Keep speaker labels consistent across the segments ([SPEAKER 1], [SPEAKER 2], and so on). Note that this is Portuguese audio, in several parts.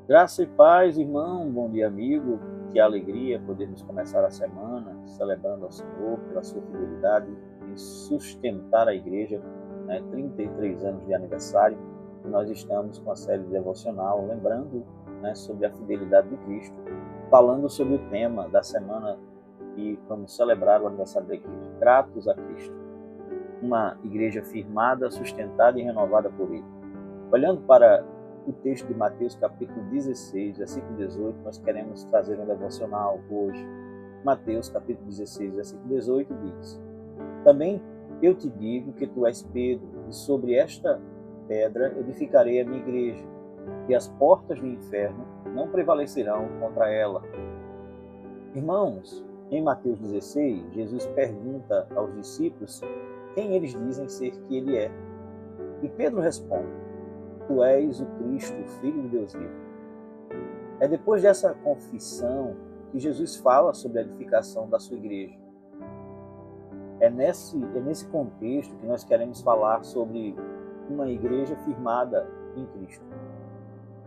[SPEAKER 1] Graça e paz, irmão. Bom dia, amigo. Que alegria podermos começar a semana celebrando ao Senhor pela sua fidelidade em sustentar a igreja, 33 anos de aniversário. Nós estamos com a série devocional, lembrando, sobre a fidelidade de Cristo, falando sobre o tema da semana que vamos celebrar o aniversário da igreja. Gratos a Cristo. Uma igreja firmada, sustentada e renovada por Ele. Olhando para o texto de Mateus, capítulo 16, versículo 18, nós queremos trazer um devocional hoje. Mateus, capítulo 16, versículo 18, diz: Também eu te digo que tu és Pedro, e sobre esta pedra edificarei a minha igreja, e as portas do inferno não prevalecerão contra ela. Irmãos, em Mateus 16, Jesus pergunta aos discípulos quem eles dizem ser que ele é. E Pedro responde: Tu és o Cristo, o Filho de Deus vivo. É depois dessa confissão que Jesus fala sobre a edificação da sua igreja. É nesse contexto que nós queremos falar sobre uma igreja firmada em Cristo.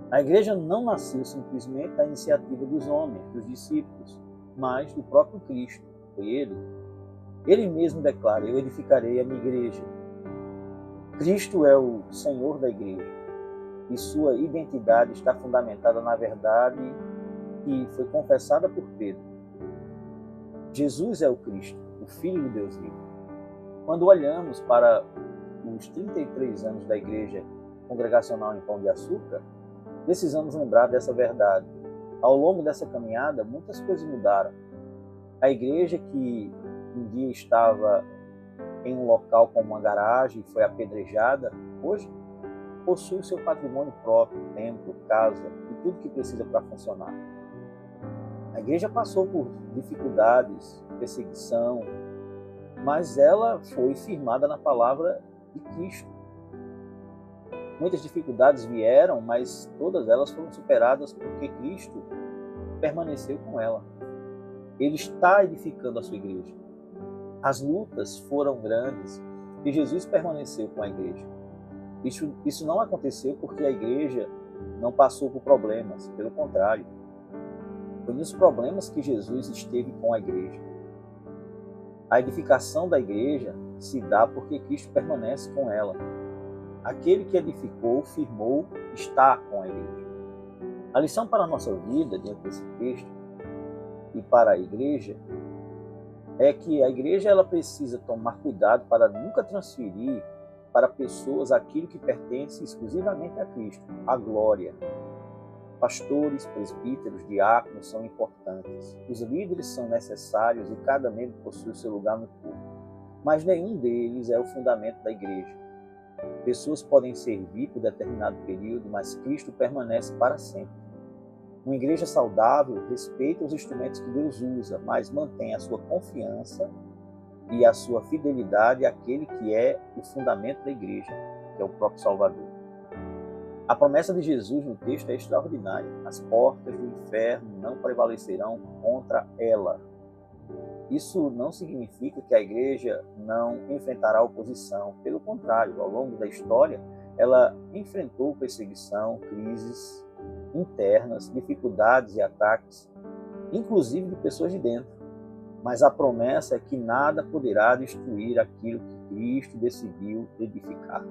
[SPEAKER 1] A igreja não nasceu simplesmente da iniciativa dos homens, dos discípulos, mas do próprio Cristo. Foi Ele. Ele mesmo declara: Eu edificarei a minha igreja. Cristo é o Senhor da igreja. E sua identidade está fundamentada na verdade que foi confessada por Pedro. Jesus é o Cristo, o Filho de Deus vivo. Quando olhamos para os 33 anos da Igreja Congregacional em Pão de Açúcar, precisamos lembrar dessa verdade. Ao longo dessa caminhada, muitas coisas mudaram. A igreja que um dia estava em um local como uma garagem e foi apedrejada, hoje possui o seu patrimônio próprio, templo, casa e tudo que precisa para funcionar. A igreja passou por dificuldades, perseguição, mas ela foi firmada na palavra de Cristo. Muitas dificuldades vieram, mas todas elas foram superadas porque Cristo permaneceu com ela. Ele está edificando a sua igreja. As lutas foram grandes e Jesus permaneceu com a igreja. Isso não aconteceu porque a igreja não passou por problemas, pelo contrário. Foi nos problemas que Jesus esteve com a igreja. A edificação da igreja se dá porque Cristo permanece com ela. Aquele que edificou, firmou, está com a igreja. A lição para a nossa vida, diante desse texto, e para a igreja, é que a igreja ela precisa tomar cuidado para nunca transferir para pessoas aquilo que pertence exclusivamente a Cristo, a glória. Pastores, presbíteros, diáconos são importantes. Os líderes são necessários e cada membro possui o seu lugar no corpo. Mas nenhum deles é o fundamento da igreja. Pessoas podem servir por determinado período, mas Cristo permanece para sempre. Uma igreja saudável respeita os instrumentos que Deus usa, mas mantém a sua confiança e a sua fidelidade àquele que é o fundamento da igreja, que é o próprio Salvador. A promessa de Jesus no texto é extraordinária. As portas do inferno não prevalecerão contra ela. Isso não significa que a igreja não enfrentará oposição. Pelo contrário, ao longo da história, ela enfrentou perseguição, crises internas, dificuldades e ataques, inclusive de pessoas de dentro. Mas a promessa é que nada poderá destruir aquilo que Cristo decidiu edificar.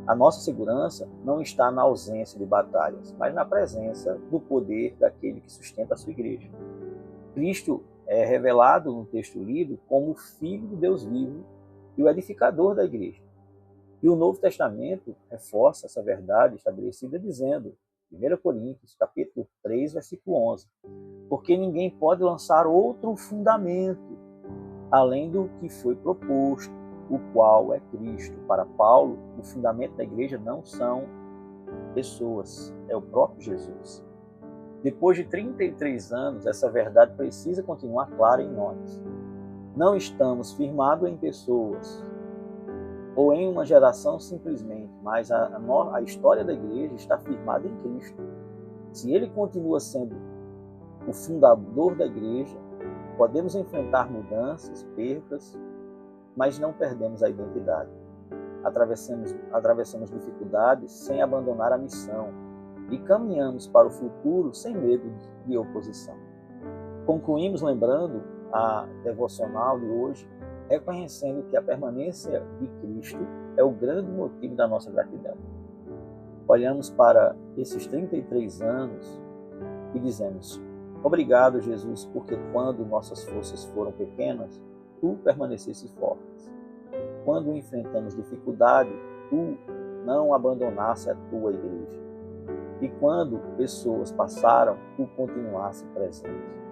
[SPEAKER 1] A nossa segurança não está na ausência de batalhas, mas na presença do poder daquele que sustenta a sua igreja. Cristo é revelado no texto lido como o Filho de Deus vivo e o edificador da igreja. E o Novo Testamento reforça essa verdade estabelecida dizendo, 1 Coríntios, capítulo 3, versículo 11, porque ninguém pode lançar outro fundamento além do que foi proposto, o qual é Cristo. Para Paulo, o fundamento da igreja não são pessoas, é o próprio Jesus. Depois de 33 anos, essa verdade precisa continuar clara em nós. Não estamos firmados em pessoas ou em uma geração simplesmente, mas a história da igreja está firmada em Cristo. Se ele continua sendo o fundador da igreja, podemos enfrentar mudanças, percas, mas não perdemos a identidade. Atravessamos dificuldades sem abandonar a missão e caminhamos para o futuro sem medo de oposição. Concluímos lembrando a devocional de hoje, reconhecendo que a permanência de Cristo é o grande motivo da nossa gratidão. Olhamos para esses 33 anos e dizemos: obrigado, Jesus, porque quando nossas forças foram pequenas, tu permaneceste forte. Quando enfrentamos dificuldade, tu não abandonaste a tua igreja. E quando pessoas passaram, tu continuaste presente.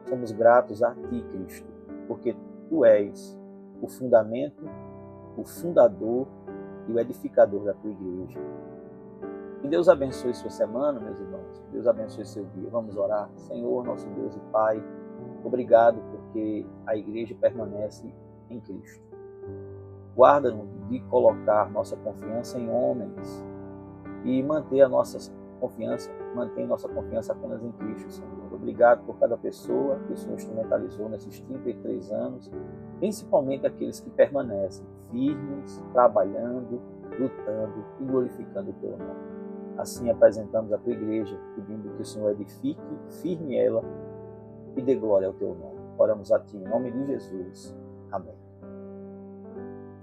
[SPEAKER 1] Somos gratos a ti, Cristo, porque tu és o fundamento, o fundador e o edificador da tua igreja. Que Deus abençoe sua semana, meus irmãos. Que Deus abençoe seu dia. Vamos orar. Senhor, nosso Deus e Pai, obrigado porque a igreja permanece em Cristo. Guarda-nos de colocar nossa confiança em homens e mantém nossa confiança apenas em Cristo, Senhor. Obrigado por cada pessoa que o Senhor instrumentalizou nesses 33 anos, principalmente aqueles que permanecem firmes, trabalhando, lutando e glorificando o teu nome. Assim apresentamos a tua igreja, pedindo que o Senhor edifique, firme ela e dê glória ao teu nome. Oramos a ti em nome de Jesus. Amém.